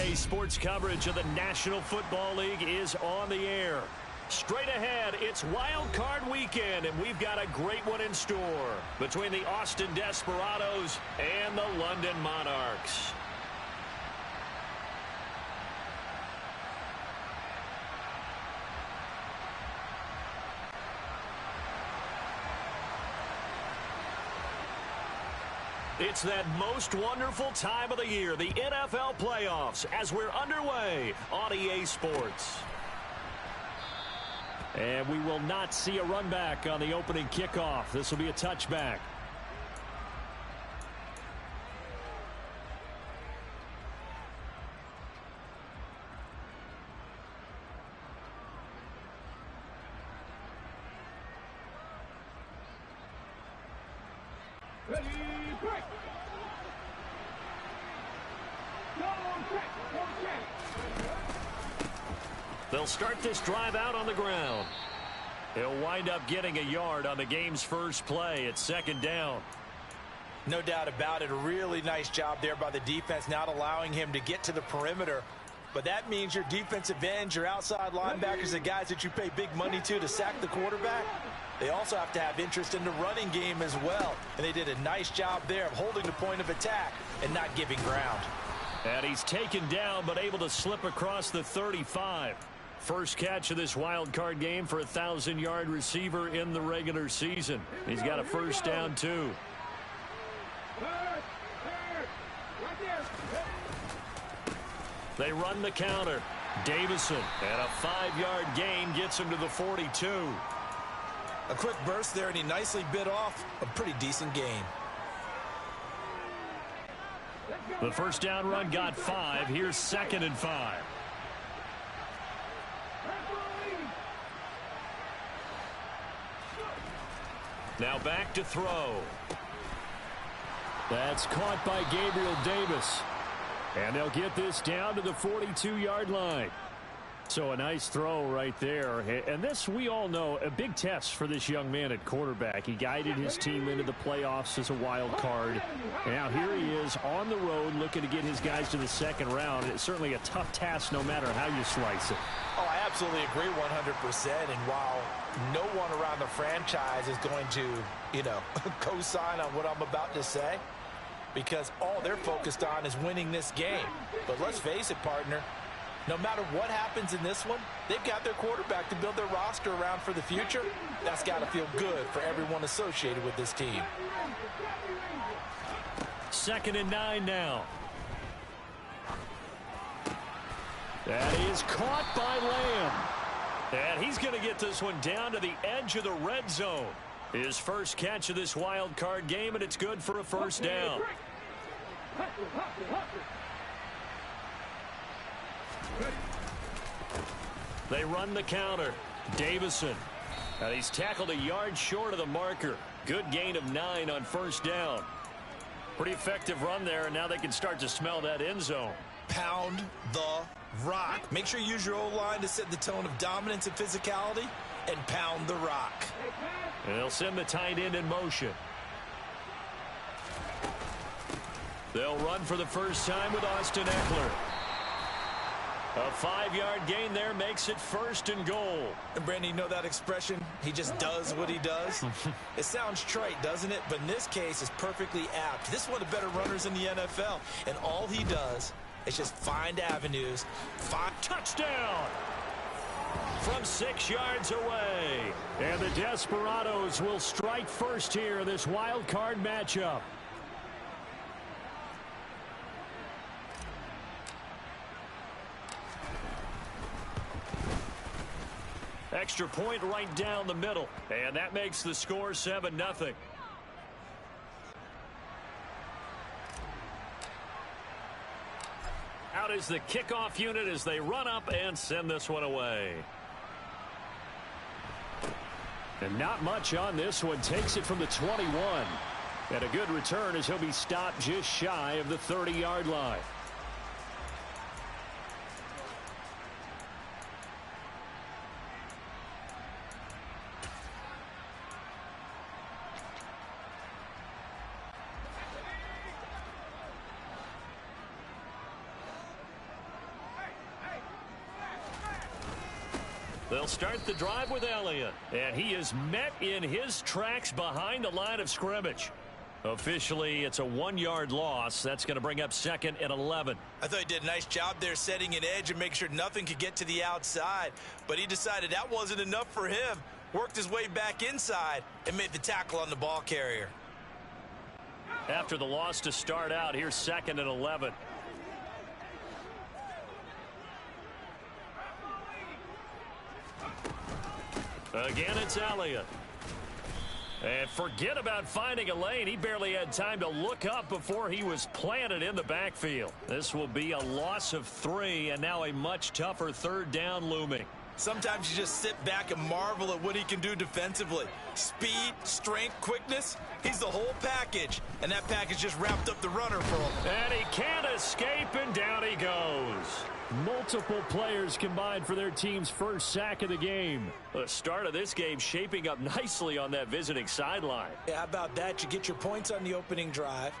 EA Sports coverage of the National Football League is on the air. Straight ahead, it's Wild Card Weekend, and we've got a great one in store between the Austin Desperados and the London Monarchs. It's that most wonderful time of the year, the NFL playoffs, as we're underway on EA Sports. And we will not see a run back on the opening kickoff. This will be a touchback. They'll start this drive out on the ground. He'll wind up getting a yard on the game's first play. It's second down. No doubt about it. A really nice job there by the defense, not allowing him to get to the perimeter. But that means your defensive ends, your outside linebackers, the guys that you pay big money to sack the quarterback, they also have to have interest in the running game as well. And they did a nice job there of holding the point of attack and not giving ground. And he's taken down but able to slip across the 35. First catch of this wild card game for a 1,000-yard receiver in the regular season. He's got a first down, too. They run the counter. Davison, and a 5-yard gain gets him to the 42. A quick burst there, and he nicely bit off a pretty decent gain. The first down run got 5. Here's 2nd and 5. Now back to throw. That's caught by Gabriel Davis. And they'll get this down to the 42-yard line. So a nice throw right there. And this, we all know, a big test for this young man at quarterback. He guided his team into the playoffs as a wild card. And now here he is on the road looking to get his guys to the second round. It's certainly a tough task no matter how you slice it. Oh, I absolutely agree 100%. And while no one around the franchise is going to, co-sign on what I'm about to say, because all they're focused on is winning this game. But let's face it, partner, no matter what happens in this one, they've got their quarterback to build their roster around for the future. That's got to feel good for everyone associated with this team. 2nd and 9 now. That is caught by Lamb. And he's going to get this one down to the edge of the red zone. His first catch of this wild card game, and it's good for a first down. They run the counter. Davison. And he's tackled a yard short of the marker. Good gain of 9 on first down. Pretty effective run there, and now they can start to smell that end zone. Pound the rock. Make sure you use your O-line to set the tone of dominance and physicality, and pound the rock. And they'll send the tight end in motion. They'll run for the first time with Austin Eckler. A 5-yard gain there makes it 1st and goal. And Brandon, you know that expression? He just does what he does. It sounds trite, doesn't it? But in this case, it's perfectly apt. This is one of the better runners in the NFL. And all he does is just find avenues. Touchdown! From 6 yards away. And the Desperados will strike first here in this wild card matchup. Extra point right down the middle. And that makes the score 7-0. Out is the kickoff unit as they run up and send this one away. And not much on this one. Takes it from the 21. And a good return as he'll be stopped just shy of the 30-yard line. start the drive with Elliott. And he is met in his tracks behind the line of scrimmage. Officially, it's a 1-yard loss. That's going to bring up 2nd and 11. I thought he did a nice job there setting an edge and make sure nothing could get to the outside. But he decided that wasn't enough for him. Worked his way back inside and made the tackle on the ball carrier. After the loss to start out, here's 2nd and 11. Again, it's Elliott. And forget about finding a lane. He barely had time to look up before he was planted in the backfield. This will be a loss of 3, and now a much tougher 3rd down looming. Sometimes you just sit back and marvel at what he can do defensively. Speed, strength, quickness. He's the whole package. And that package just wrapped up the runner for him. And he can't escape, and down he goes. Multiple players combined for their team's first sack of the game. The start of this game shaping up nicely on that visiting sideline. Yeah, how about that? You get your points on the opening drive.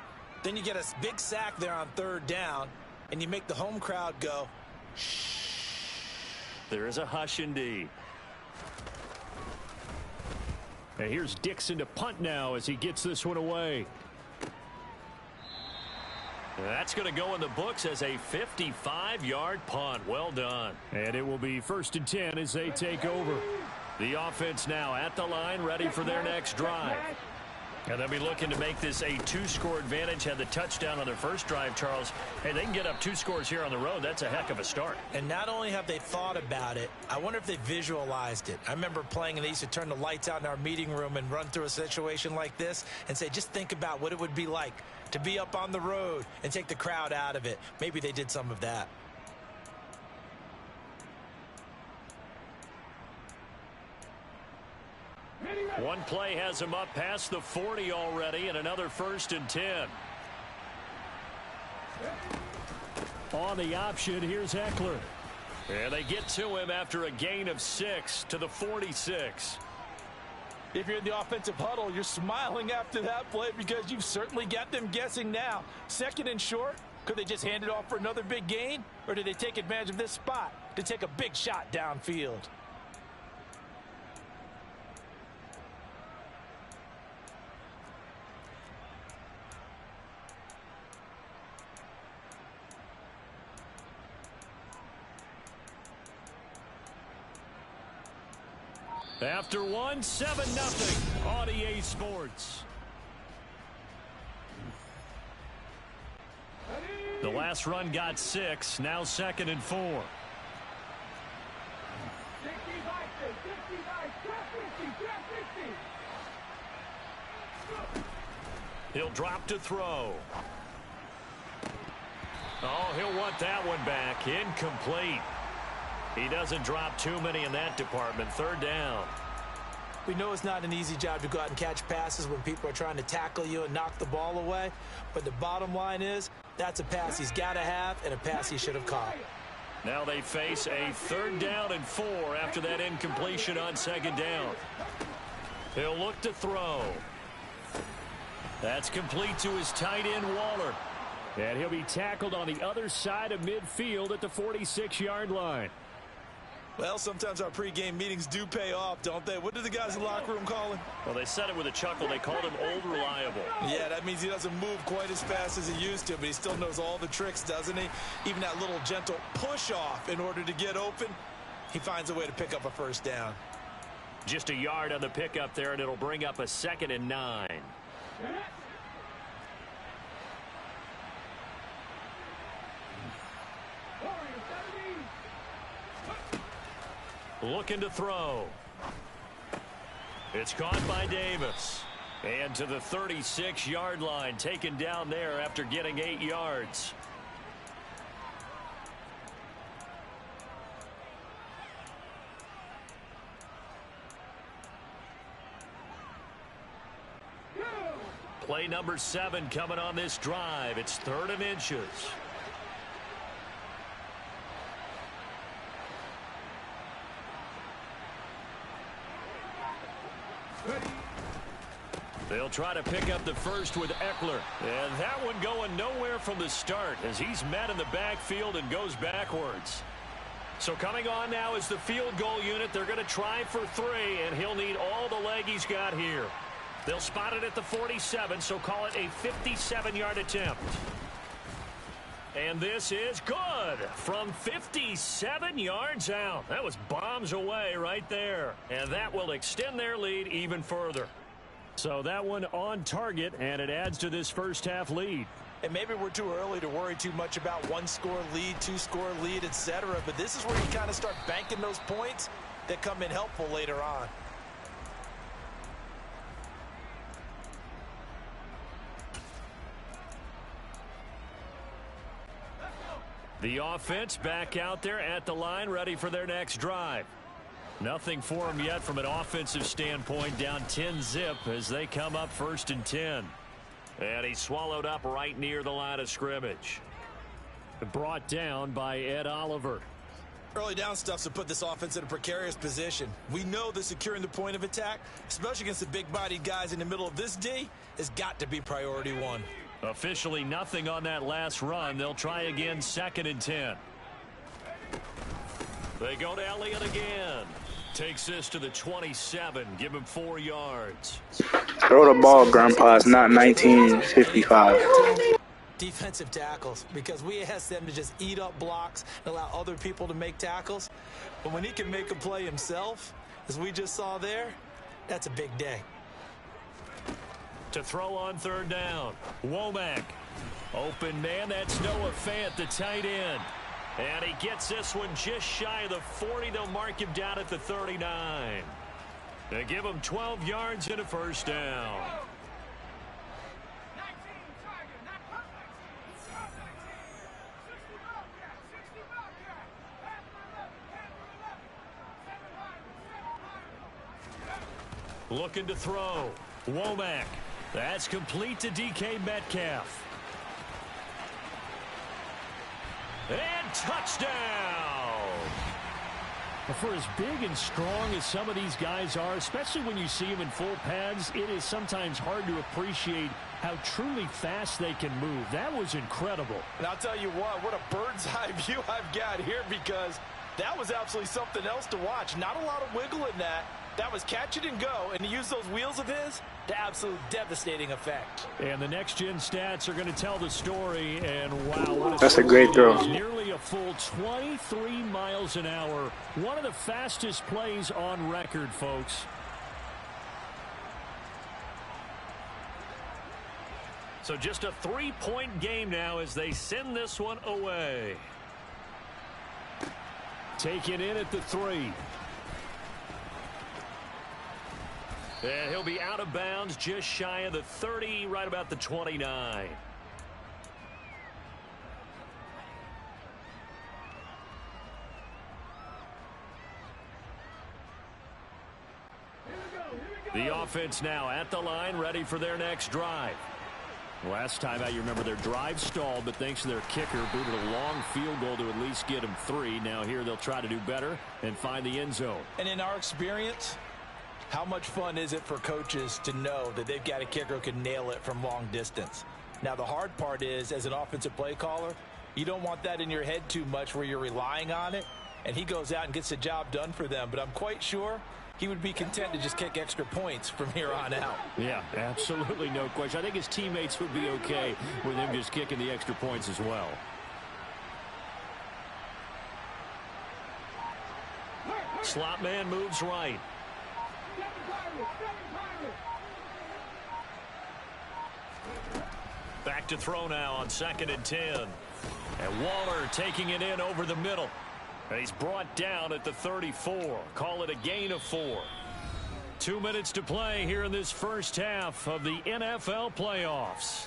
Then you get a big sack there on 3rd down. And you make the home crowd go, shh. There is a hush indeed. And here's Dixon to punt now as he gets this one away. That's going to go in the books as a 55-yard punt. Well done. And it will be 1st and 10 as they take over. The offense now at the line, ready for their next drive. And they'll be looking to make this a 2-score advantage. Had the touchdown on their first drive, Charles. Hey, they can get up 2 scores here on the road. That's a heck of a start. And not only have they thought about it, I wonder if they visualized it. I remember playing, and they used to turn the lights out in our meeting room and run through a situation like this and say, just think about what it would be like to be up on the road and take the crowd out of it. Maybe they did some of that. One play has him up past the 40 already, and another 1st and 10. On the option, here's Eckler. And they get to him after a gain of 6 to the 46. If you're in the offensive huddle, you're smiling after that play because you've certainly got them guessing now. 2nd and short, could they just hand it off for another big gain? Or did they take advantage of this spot to take a big shot downfield? After 1, 7-0 on EA Sports. The last run got 6, now 2nd and 4. He'll drop to throw. Oh, he'll want that one back. Incomplete. He doesn't drop too many in that department. 3rd down. We know it's not an easy job to go out and catch passes when people are trying to tackle you and knock the ball away. But the bottom line is, that's a pass he's got to have and a pass he should have caught. Now they face a 3rd down and 4 after that incompletion on 2nd down. He'll look to throw. That's complete to his tight end, Waller. And he'll be tackled on the other side of midfield at the 46-yard line. Well, sometimes our pregame meetings do pay off, don't they? What do the guys in the locker room call him? Well, they said it with a chuckle. They called him Old Reliable. Yeah, that means he doesn't move quite as fast as he used to, but he still knows all the tricks, doesn't he? Even that little gentle push-off in order to get open, he finds a way to pick up a 1st down. Just a yard on the pickup there, and it'll bring up a 2nd and 9. Looking to throw. It's caught by Davis. And to the 36-yard line, taken down there after getting 8 yards. Play number 7 coming on this drive. It's 3rd and inches. They'll try to pick up the first with Eckler. And that one going nowhere from the start as he's met in the backfield and goes backwards. So coming on now is the field goal unit. They're going to try for 3, and he'll need all the leg he's got here. They'll spot it at the 47, so call it a 57-yard attempt. And this is good from 57 yards out. That was bombs away right there. And that will extend their lead even further. So that one on target, and it adds to this first half lead. And maybe we're too early to worry too much about 1-score lead, 2-score lead, etc. But this is where you kind of start banking those points that come in helpful later on. The offense back out there at the line, ready for their next drive. Nothing for them yet from an offensive standpoint, down 10-zip as they come up 1st and 10. And he's swallowed up right near the line of scrimmage. Brought down by Ed Oliver. Early down stuff's to put this offense in a precarious position. We know that securing the point of attack, especially against the big-bodied guys in the middle of this D, has got to be priority 1. Officially nothing on that last run. They'll try again 2nd and 10. They go to Elliott again. Takes this to the 27. Give him 4 yards. Throw the ball, Grandpa. It's not 1955. Defensive tackles, because we ask them to just eat up blocks and allow other people to make tackles. But when he can make a play himself, as we just saw there, that's a big day. To throw on 3rd down. Womack. Open man. That's Noah Fant, the tight end. And he gets this one just shy of the 40. They'll mark him down at the 39. They give him 12 yards and a 1st down. Looking to throw. Womack. That's complete to DK Metcalf. And touchdown! For as big and strong as some of these guys are, especially when you see them in full pads, it is sometimes hard to appreciate how truly fast they can move. That was incredible. And I'll tell you what a bird's eye view I've got here, because that was absolutely something else to watch. Not a lot of wiggle in that. That was catch it and go, and to use those wheels of his, the absolute devastating effect. And the next-gen stats are going to tell the story, and wow. That's a great throw. Nearly a full 23 miles an hour. One of the fastest plays on record, folks. So just a 3-point game now as they send this one away. Take it in at the 3. And he'll be out of bounds just shy of the 30, right about the 29. The offense now at the line, ready for their next drive. Last time out, you remember their drive stalled, but thanks to their kicker, booted a long field goal to at least get them 3. Now here they'll try to do better and find the end zone. And in our experience, how much fun is it for coaches to know that they've got a kicker who can nail it from long distance? Now, the hard part is, as an offensive play caller, you don't want that in your head too much where you're relying on it, and he goes out and gets the job done for them. But I'm quite sure he would be content to just kick extra points from here on out. Yeah, absolutely no question. I think his teammates would be okay with him just kicking the extra points as well. Slot man moves right. Back to throw now on 2nd and 10. And Waller taking it in over the middle. And he's brought down at the 34. Call it a gain of 4. 2 minutes to play here in this first half of the NFL playoffs.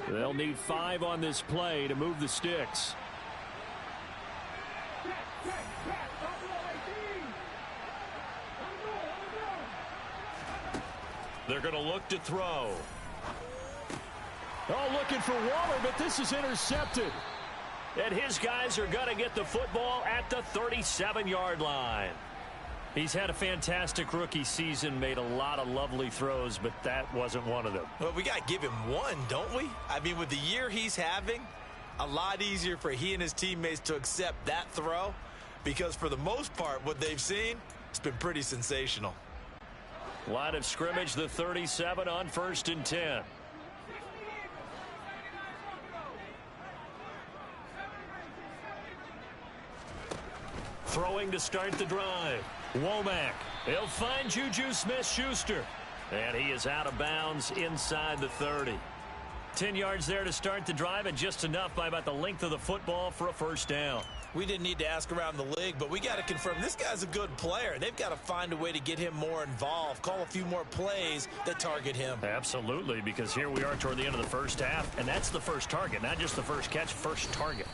They'll need 5 on this play to move the sticks. They're going to look to throw. Oh, looking for Waller, but this is intercepted. And his guys are going to get the football at the 37-yard line. He's had a fantastic rookie season, made a lot of lovely throws, but that wasn't one of them. Well, we got to give him one, don't we? I mean, with the year he's having, a lot easier for he and his teammates to accept that throw, because for the most part, what they've seen, it's been pretty sensational. Line of scrimmage, the 37 on 1st and 10. Throwing to start the drive. Womack. He'll find Juju Smith-Schuster. And he is out of bounds inside the 30. 10 yards there to start the drive, and just enough by about the length of the football for a first down. We didn't need to ask around the league, but we got to confirm this guy's a good player. They've got to find a way to get him more involved, call a few more plays that target him. Absolutely, because here we are toward the end of the first half, and that's the first target, not just the first catch, first target.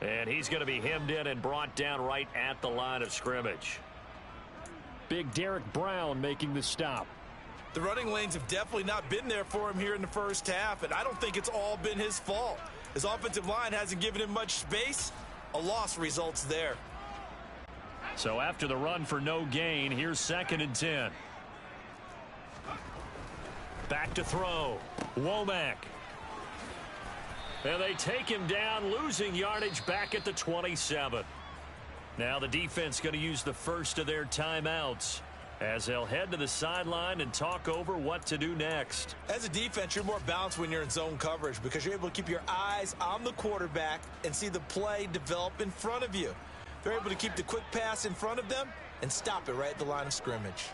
And he's going to be hemmed in and brought down right at the line of scrimmage. Big Derek Brown making the stop. The running lanes have definitely not been there for him here in the first half, and I don't think it's all been his fault. His offensive line hasn't given him much space. A loss results there. So after the run for no gain, here's 2nd and 10. Back to throw. Womack. And they take him down, losing yardage back at the 27. Now the defense going to use the first of their timeouts as they'll head to the sideline and talk over what to do next. As a defense, you're more balanced when you're in zone coverage because you're able to keep your eyes on the quarterback and see the play develop in front of you. They're able to keep the quick pass in front of them and stop it right at the line of scrimmage.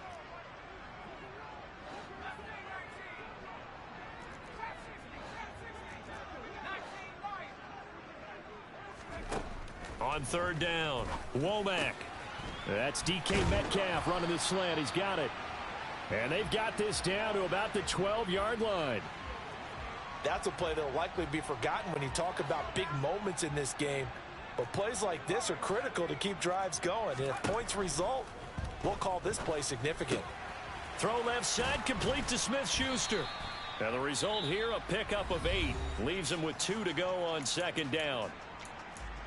On 3rd down, Womack. That's DK Metcalf running the slant. He's got it. And they've got this down to about the 12-yard line. That's a play that will likely be forgotten when you talk about big moments in this game. But plays like this are critical to keep drives going. And if points result, we'll call this play significant. Throw left side, complete to Smith-Schuster. And the result here, a pickup of 8. Leaves him with 2 to go on 2nd down.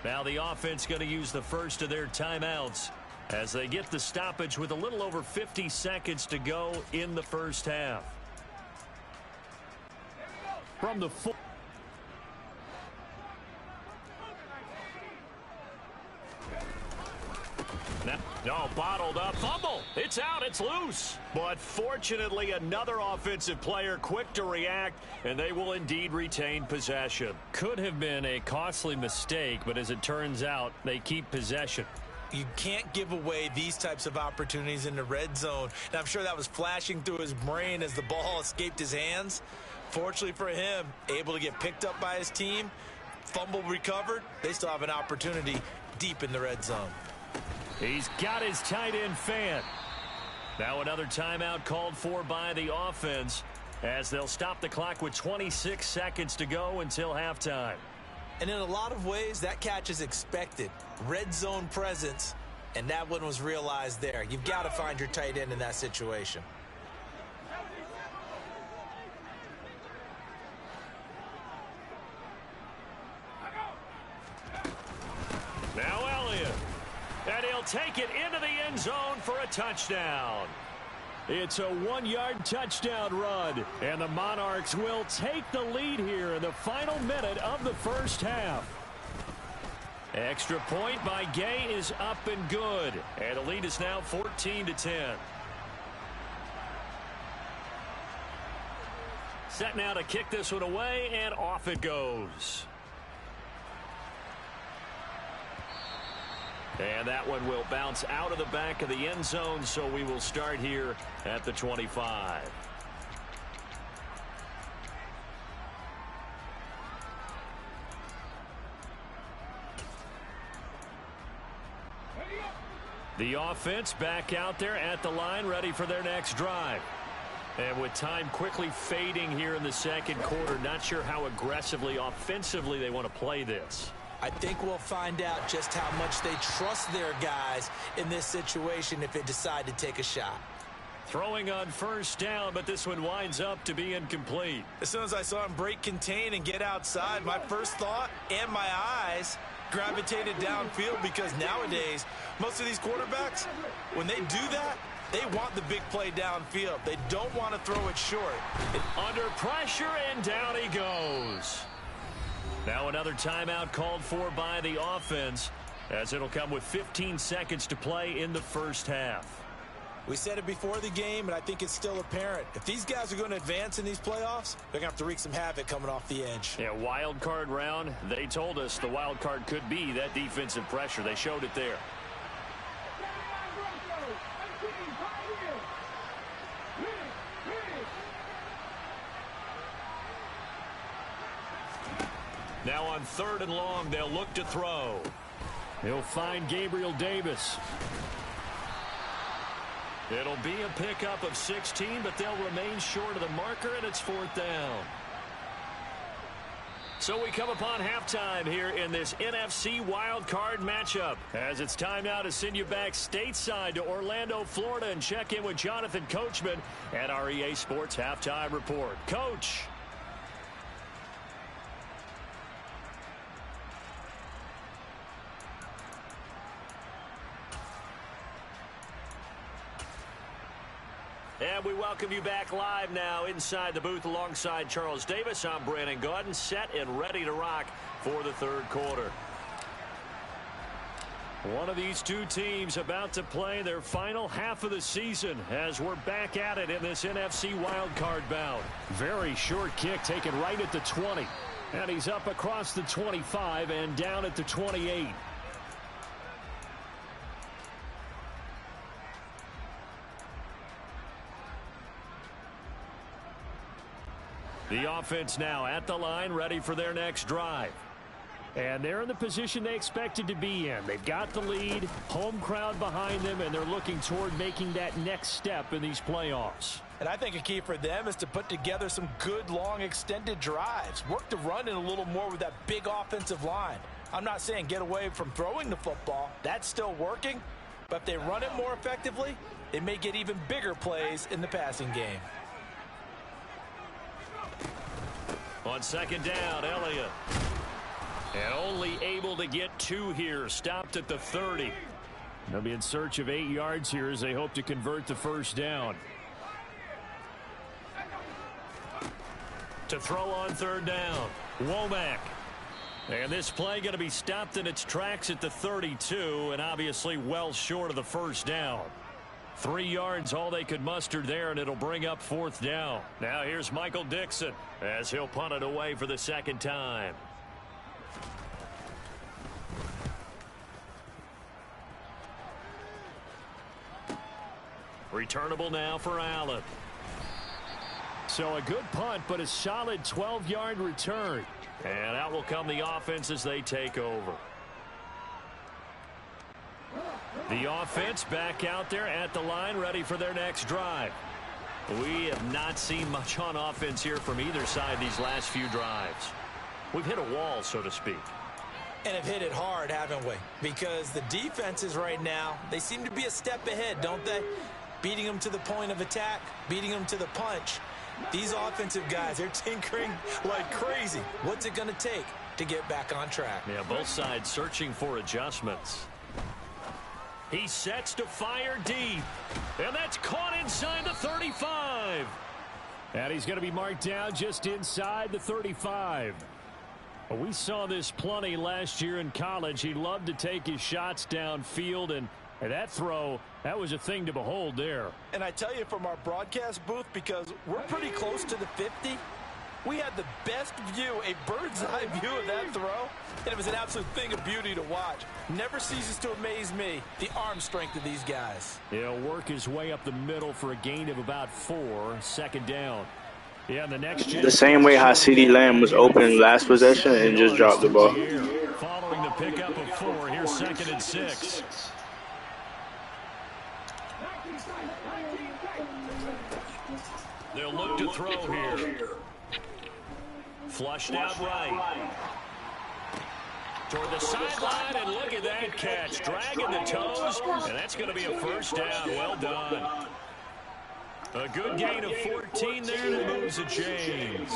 Now the offense going to use the first of their timeouts as they get the stoppage with a little over 50 seconds to go in the first half. From the full. No, bottled up. Fumble. It's out. It's loose. But fortunately, another offensive player quick to react, and they will indeed retain possession. Could have been a costly mistake, but as it turns out, they keep possession. You can't give away these types of opportunities in the red zone. And I'm sure that was flashing through his brain as the ball escaped his hands. Fortunately for him, able to get picked up by his team, fumble recovered. They still have an opportunity deep in the red zone. He's got his tight end fan. Now another timeout called for by the offense as they'll stop the clock with 26 seconds to go until halftime. And in a lot of ways, that catch is expected. Red zone presence, and that one was realized there. You've got to find your tight end in that situation. Now Elliott. And he'll take it into the end zone for a touchdown. It's a 1-yard touchdown run, and the Monarchs will take the lead here in the final minute of the first half. Extra point by Gay is up and good, and the lead is now 14-10. Set now to kick this one away, and off it goes. And that one will bounce out of the back of the end zone, so we will start here at the 25. The offense back out there at the line, ready for their next drive. And with time quickly fading here in the second quarter, not sure how aggressively, offensively they want to play this. I think we'll find out just how much they trust their guys in this situation if they decide to take a shot. Throwing on first down, but this one winds up to be incomplete. As soon as I saw him break contain and get outside, my first thought and my eyes gravitated downfield because nowadays, most of these quarterbacks, when they do that, they want the big play downfield. They don't want to throw it short. Under pressure, and down he goes. Now another timeout called for by the offense, as it'll come with 15 seconds to play in the first half. We said it before the game, and I think it's still apparent. If these guys are going to advance in these playoffs, they're going to have to wreak some havoc coming off the edge. Yeah, wild card round. They told us the wild card could be that defensive pressure. They showed it there. Now on 3rd and long, they'll look to throw. He'll find Gabriel Davis. It'll be a pickup of 16, but they'll remain short of the marker, and it's 4th down. So we come upon halftime here in this NFC wildcard matchup, as it's time now to send you back stateside to Orlando, Florida, and check in with Jonathan Coachman at our EA Sports Halftime Report. Coach. And we welcome you back live now inside the booth alongside Charles Davis. I'm Brandon Gaudin, set and ready to rock for the 3rd quarter. One of these two teams about to play their final half of the season as we're back at it in this NFC wildcard bout. Very short kick taken right at the 20. And he's up across the 25 and down at the 28. The offense now at the line, ready for their next drive. And they're in the position they expected to be in. They've got the lead, home crowd behind them, and they're looking toward making that next step in these playoffs. And I think a key for them is to put together some good, long, extended drives. Work the run in a little more with that big offensive line. I'm not saying get away from throwing the football. That's still working. But if they run it more effectively, they may get even bigger plays in the passing game. On 2nd down, Elliott. And only able to get 2 here. Stopped at the 30. They'll be in search of 8 yards here as they hope to convert the 1st down. To throw on 3rd down, Womack. And this play going to be stopped in its tracks at the 32, and obviously well short of the 1st down. 3 yards all they could muster there, and it'll bring up 4th down. Now here's Michael Dixon as he'll punt it away for the 2nd time. Returnable now for Allen. So a good punt, but a solid 12-yard return. And out will come the offense as they take over. The offense back out there at the line, ready for their next drive. We have not seen much on offense here from either side these last few drives. We've hit a wall, so to speak. And have hit it hard, haven't we? Because the defenses right now, they seem to be a step ahead, don't they? Beating them to the point of attack, beating them to the punch. These offensive guys, they're tinkering like crazy. What's it going to take to get back on track? Yeah, both sides searching for adjustments. He sets to fire deep. And that's caught inside the 35. And he's going to be marked down just inside the 35. We saw this plenty last year in college. He loved to take his shots downfield, and that throw, that was a thing to behold there. And I tell you, from our broadcast booth, because we're pretty close to the 50, we had the best view, a bird's-eye view of that throw, and it was an absolute thing of beauty to watch. Never ceases to amaze me, the arm strength of these guys. He'll work his way up the middle for a gain of about 4, 2nd down. Yeah, the same way how CeeDee Lamb was open last possession and just dropped the ball. Following the pickup of 4, here's 2nd and 6. They'll look to throw here. Flushed out right. Toward the sideline, and look at that catch. Dragging the toes, and that's going to be a 1st down. Well done. A good gain of 14 there, and it moves the chains.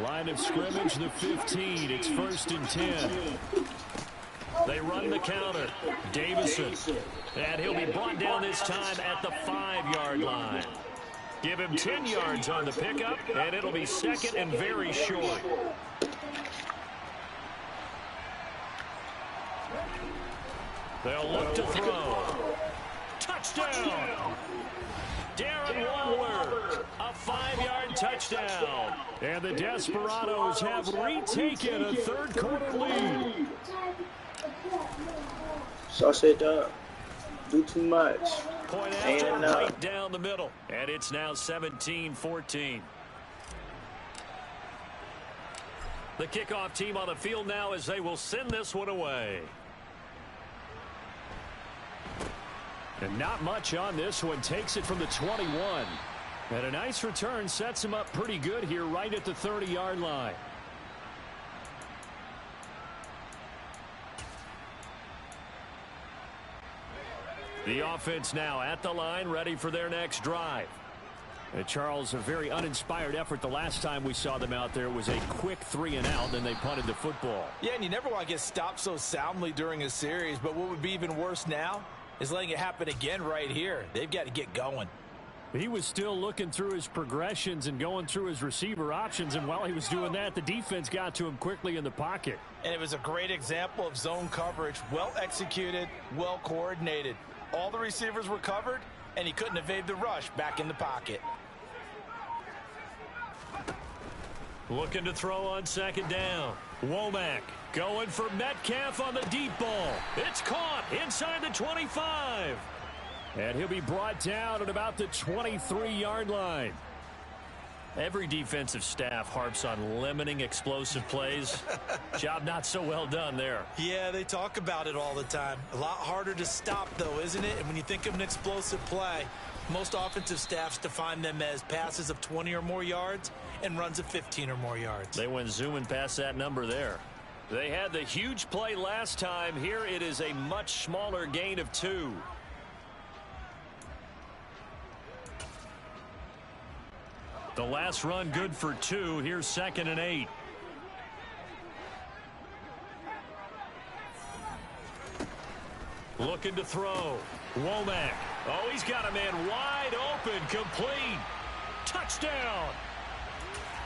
Line of scrimmage, the 15. It's 1st and 10. They run the counter. Davison. And he'll be brought down this time at the 5-yard line. Give him 10 yards on the pickup, and it'll be second and very short. They'll look to throw. Touchdown! Darren Waller, a 5-yard touchdown. And the Desperados have retaken a third-quarter lead. Sauce it up. Do too much. Point after right down the middle. And it's now 17-14. The kickoff team on the field now as they will send this one away. And not much on this one. Takes it from the 21. And a nice return sets him up pretty good here right at the 30-yard line. The offense now at the line, ready for their next drive. Charles, a very uninspired effort the last time we saw them out there. It was a quick 3-and-out, then they punted the football. Yeah, and you never want to get stopped so soundly during a series, but what would be even worse now is letting it happen again right here. They've got to get going. He was still looking through his progressions and going through his receiver options, and while he was doing that, the defense got to him quickly in the pocket. And it was a great example of zone coverage, well executed, well coordinated. All the receivers were covered, and he couldn't evade the rush back in the pocket. Looking to throw on second down. Womack going for Metcalf on the deep ball. It's caught inside the 25. And he'll be brought down at about the 23-yard line. Every defensive staff harps on limiting explosive plays. Job not so well done there. Yeah, they talk about it all the time. A lot harder to stop, though, isn't it? And when you think of an explosive play, most offensive staffs define them as passes of 20 or more yards and runs of 15 or more yards. They went zooming past that number there. They had the huge play last time. Here it is a much smaller gain of 2. The last run good for 2. Here's 2nd and 8. Looking to throw. Womack. Oh, he's got a man wide open. Complete. Touchdown.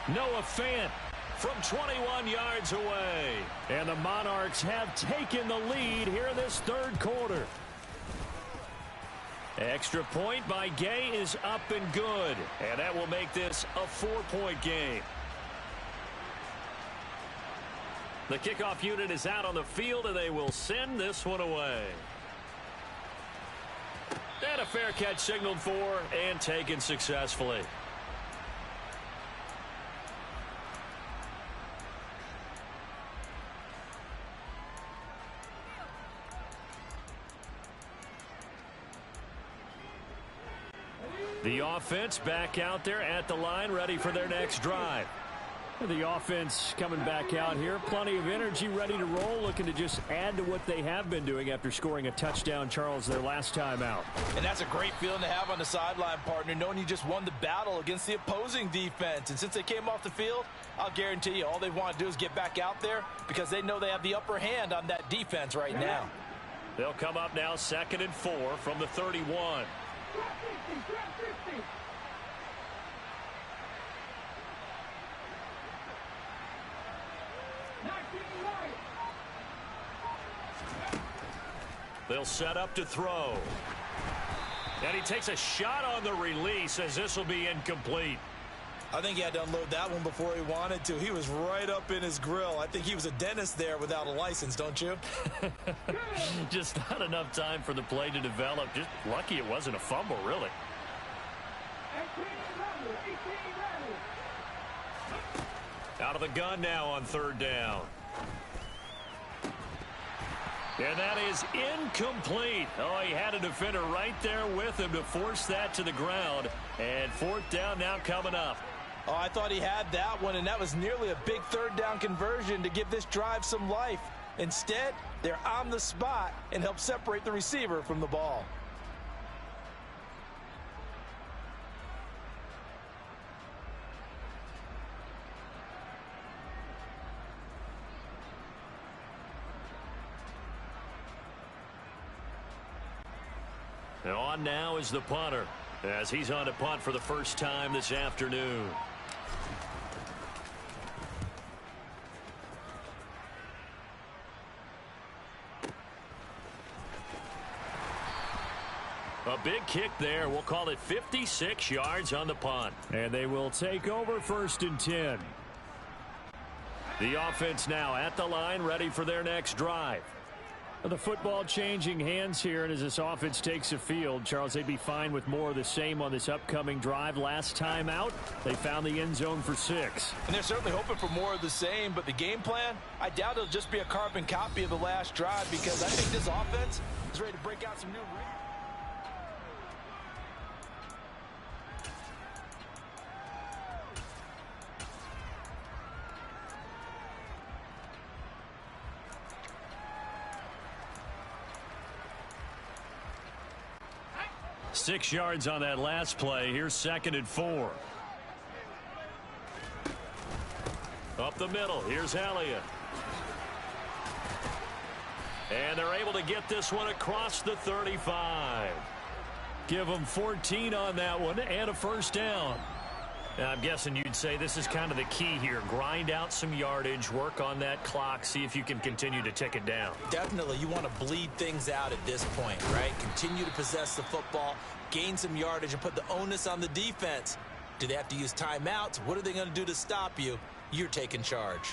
Noah Fant from 21 yards away. And the Monarchs have taken the lead here in this third quarter. Extra point by Gay is up and good. And that will make this a 4-point game. The kickoff unit is out on the field, and they will send this one away. And a fair catch signaled for and taken successfully. The offense back out there at the line, ready for their next drive. The offense coming back out here. Plenty of energy, ready to roll, looking to just add to what they have been doing after scoring a touchdown, Charles, their last time out. And that's a great feeling to have on the sideline, partner, knowing you just won the battle against the opposing defense. And since they came off the field, I'll guarantee you all they want to do is get back out there because they know they have the upper hand on that defense right now. They'll come up now 2nd and 4 from the 31. They'll set up to throw. And he takes a shot on the release as this will be incomplete. I think he had to unload that one before he wanted to. He was right up in his grill. I think he was a dentist there without a license, don't you? Just not enough time for the play to develop. Just lucky it wasn't a fumble, really. Out of the gun now on 3rd down. And that is incomplete. Oh, he had a defender right there with him to force that to the ground. And 4th down now coming up. Oh, I thought he had that one, and that was nearly a big 3rd down conversion to give this drive some life. Instead, they're on the spot and help separate the receiver from the ball. And on now is the punter, as he's on to punt for the first time this afternoon. A big kick there. We'll call it 56 yards on the punt. And they will take over 1st and 10. The offense now at the line, ready for their next drive. The football changing hands here, and as this offense takes a field, Charles, they'd be fine with more of the same on this upcoming drive. Last time out, they found the end zone for 6. And they're certainly hoping for more of the same, but the game plan, I doubt it'll just be a carbon copy of the last drive, because I think this offense is ready to break out some new records. 6 yards on that last play. Here's 2nd and 4. Up the middle. Here's Elliott. And they're able to get this one across the 35. Give them 14 on that one and a 1st down. And I'm guessing you'd say this is kind of the key here. Grind out some yardage, work on that clock, see if you can continue to tick it down. Definitely, you want to bleed things out at this point, right? Continue to possess the football, gain some yardage, and put the onus on the defense. Do they have to use timeouts? What are they going to do to stop you? You're taking charge.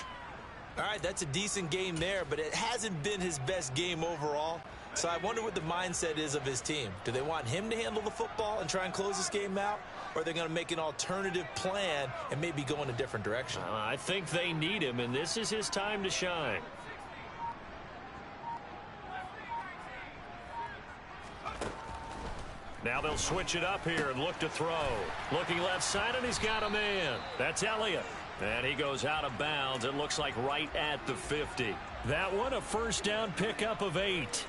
All right, that's a decent game there, but it hasn't been his best game overall. So I wonder what the mindset is of his team. Do they want him to handle the football and try and close this game out? Or are they going to make an alternative plan and maybe go in a different direction? I think they need him, and this is his time to shine. Now they'll switch it up here and look to throw. Looking left side, and he's got a man. That's Elliott. And he goes out of bounds. It looks like right at the 50. That one, a 1st down pickup of 8.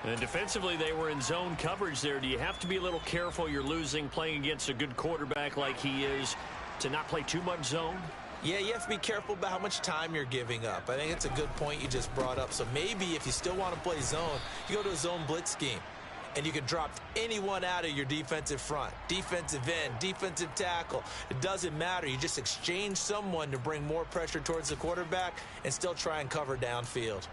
And defensively, they were in zone coverage there. Do you have to be a little careful? You're losing, playing against a good quarterback like he is, to not play too much zone? Yeah, you have to be careful about how much time you're giving up. I think it's a good point you just brought up. So maybe if you still want to play zone, you go to a zone blitz scheme. And you can drop anyone out of your defensive front. Defensive end, defensive tackle. It doesn't matter. You just exchange someone to bring more pressure towards the quarterback and still try and cover downfield.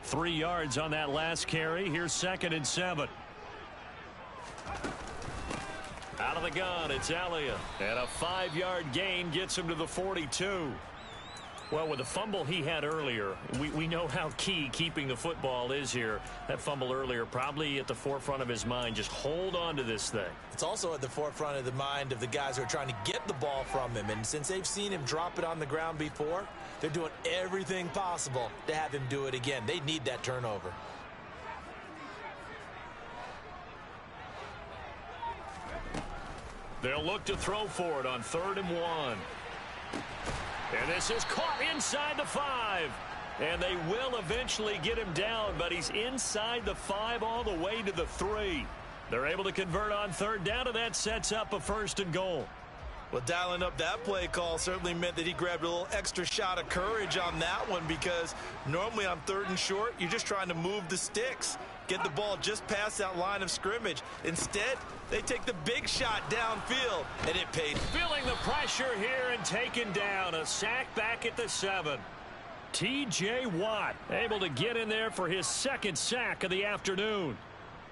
Three yards on that last carry. Here's 2nd and 7. Out of the gun, it's Elliott. And a 5-yard gain gets him to the 42. Well, with the fumble he had earlier, we know how key keeping the football is here. That fumble earlier probably at the forefront of his mind. Just hold on to this thing. It's also at the forefront of the mind of the guys who are trying to get the ball from him. And since they've seen him drop it on the ground before, they're doing everything possible to have him do it again. They need that turnover. They'll look to throw for it on 3rd and 1. And this is caught inside the 5. And they will eventually get him down, but he's inside the 5 all the way to the 3. They're able to convert on 3rd down, and that sets up a 1st and goal. Well, dialing up that play call certainly meant that he grabbed a little extra shot of courage on that one, because normally on 3rd and short, you're just trying to move the sticks, get the ball just past that line of scrimmage. Instead, they take the big shot downfield, and it paid. Feeling the pressure here and taken down. A sack back at the 7. T.J. Watt able to get in there for his 2nd sack of the afternoon.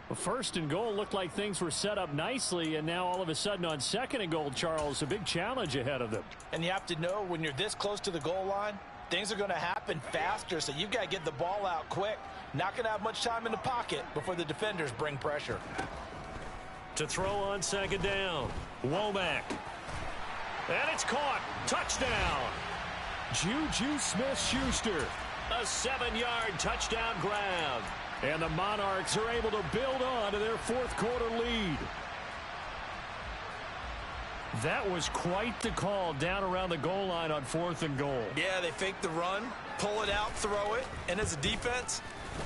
Well, 1st and goal looked like things were set up nicely, and now all of a sudden on 2nd and goal, Charles, a big challenge ahead of them. And you have to know when you're this close to the goal line, things are going to happen faster, so you've got to get the ball out quick. Not going to have much time in the pocket before the defenders bring pressure. To throw on 2nd down, Womack. And it's caught. Touchdown. Juju Smith-Schuster. A 7-yard touchdown grab. And the Monarchs are able to build on to their 4th quarter lead. That was quite the call down around the goal line on 4th and goal. Yeah, they fake the run, pull it out, throw it. And as a defense,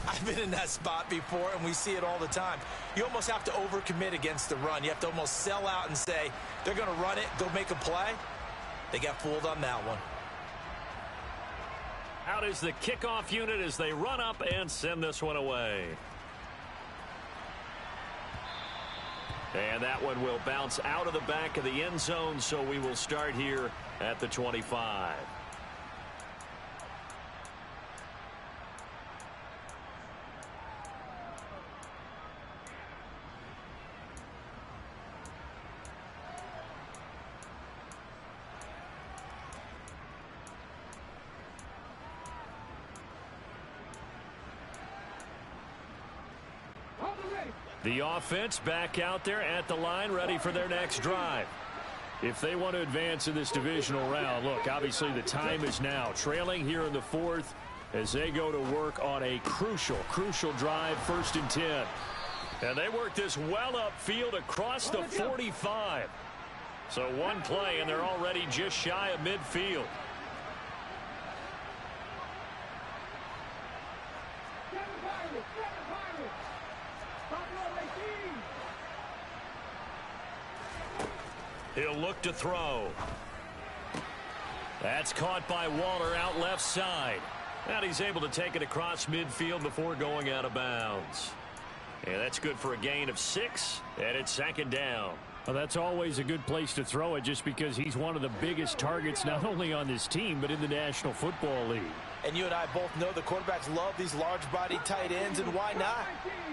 I've been in that spot before, and we see it all the time. You almost have to overcommit against the run. You have to almost sell out and say, they're going to run it, go make a play. They got fooled on that one. Out is the kickoff unit as they run up and send this one away. And that one will bounce out of the back of the end zone, so we will start here at the 25. The offense back out there at the line, ready for their next drive. If they want to advance in this divisional round, look, obviously the time is now. Trailing here in the fourth as they go to work on a crucial drive, 1st and 10. And they work this well upfield across the 45. So one play, and they're already just shy of midfield. He'll look to throw. That's caught by Waller out left side. And he's able to take it across midfield before going out of bounds. And that's good for a gain of 6, and it's 2nd down. Well, that's always a good place to throw it just because he's one of the biggest targets not only on this team but in the National Football League. And you and I both know the quarterbacks love these large-bodied tight ends, and why not?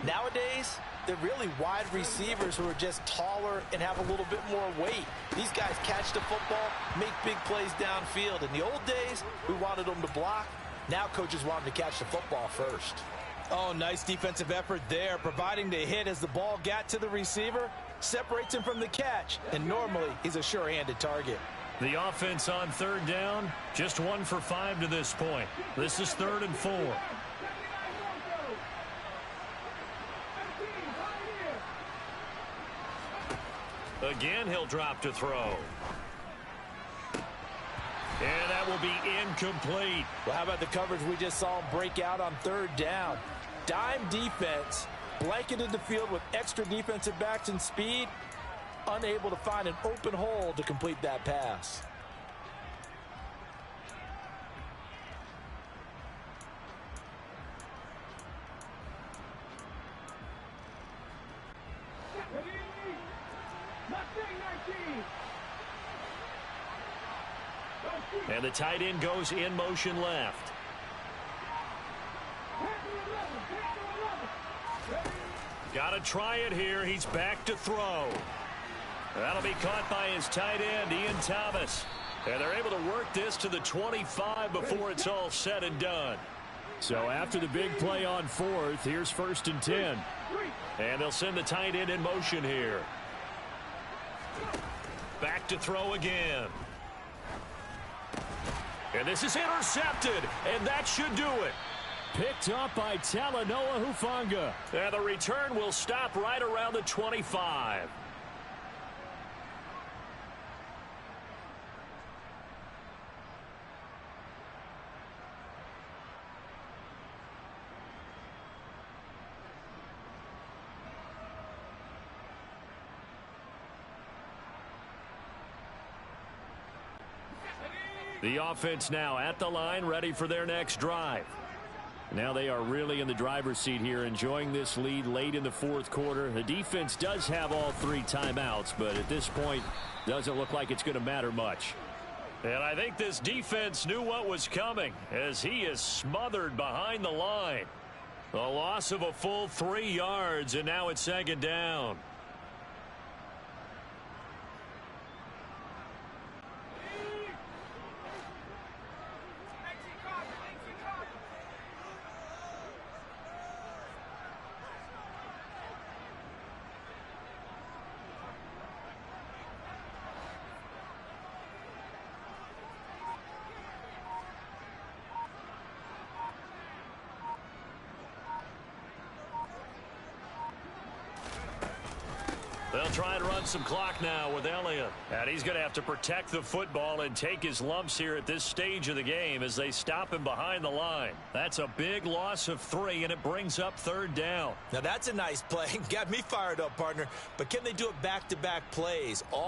Nowadays, they're really wide receivers who are just taller and have a little bit more weight. These guys catch the football, make big plays downfield. In the old days, we wanted them to block. Now coaches want them to catch the football first. Oh, nice defensive effort there, providing the hit as the ball got to the receiver, separates him from the catch, and normally he's a sure-handed target. The offense on 3rd down, just 1 for 5 to this point. This is 3rd and 4. Again, he'll drop to throw. And that will be incomplete. Well, how about the coverage we just saw him break out on 3rd down? Dime defense, blanketed the field with extra defensive backs and speed, unable to find an open hole to complete that pass. And the tight end goes in motion left. Got to try it here. He's back to throw. That'll be caught by his tight end, Ian Thomas. And they're able to work this to the 25 before it's all said and done. So after the big play on 4th, here's 1st and 10. And they'll send the tight end in motion here. Back to throw again. And this is intercepted, and that should do it. Picked up by Talanoa Hufanga. And the return will stop right around the 25. The offense now at the line, ready for their next drive. Now they are really in the driver's seat here, enjoying this lead late in the 4th quarter. The defense does have all 3 timeouts, but at this point, doesn't look like it's going to matter much. And I think this defense knew what was coming as he is smothered behind the line. A loss of a full 3 yards, and now it's 2nd down. They'll try and run some clock now with Elliott. And he's going to have to protect the football and take his lumps here at this stage of the game as they stop him behind the line. That's a big loss of 3, and it brings up 3rd down. Now that's a nice play. Got me fired up, partner. But can they do it back-to-back plays? All